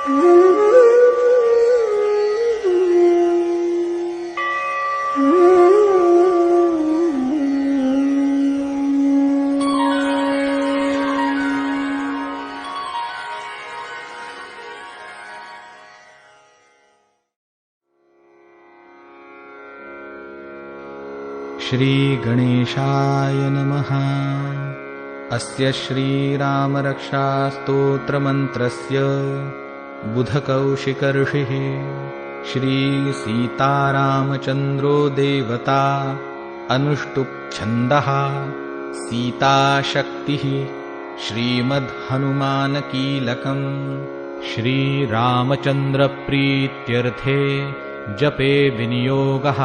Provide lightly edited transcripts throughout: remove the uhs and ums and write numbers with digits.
श्रीगणेशाय नमः। अस्य श्रीरामरक्षास्तोत्रमन्त्रस्य बुधकौशिकऋषिः श्रीसीतारामचन्द्रो देवता अनुष्टुप्छन्दः सीताशक्तिः श्रीमद्हनुमानकीलकम् श्रीरामचन्द्रप्रीत्यर्थे जपे विनियोगः।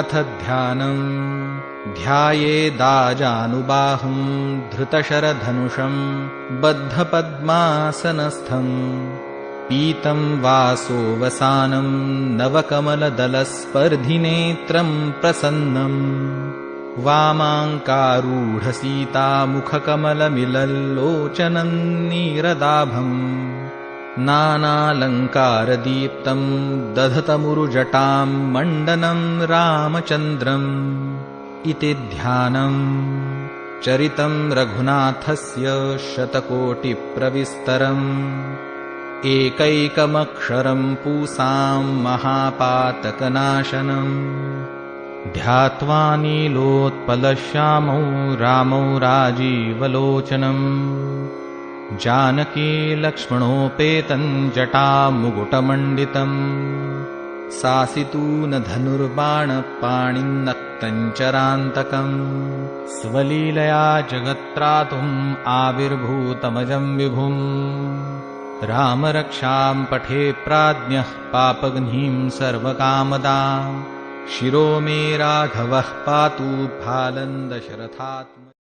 अथ ध्यानम्। ध्यायेदाजानुबाहुं धृतशरधनुषं बद्धपद्मासनस्थम् पीतं वासोवसानं नवकमलदलस्पर्धिनेत्रं प्रसन्नम् वामाङ्कारूढसीतामुखकमलमिलल्लोचनं नीरदाभम् नानालङ्कारदीप्तं दधतमुरुजटां मण्डनं रामचन्द्रम् इति ध्यानम्। चरितं रघुनाथस्य शतकोटिप्रविस्तरम् एकैकमक्षरं पूसां महापातकनाशनम् ध्यात्वा नीलोत्पलश्यामौ रामौ राजीवलोचनम् जानकी लक्ष्मणोपेतं जटामुकुटमण्डितम् सासितूनधनुर्बाणपाणिन्नक्तञ्चरान्तकम् स्वलीलया जगत्त्रातुम् आविर्भूतमजं विभुम् रामरक्षां पठे प्राज्ञः पापघ्नीं सर्वकामदां शिरो मे राघवः पातु फालं दशरथात्मजः।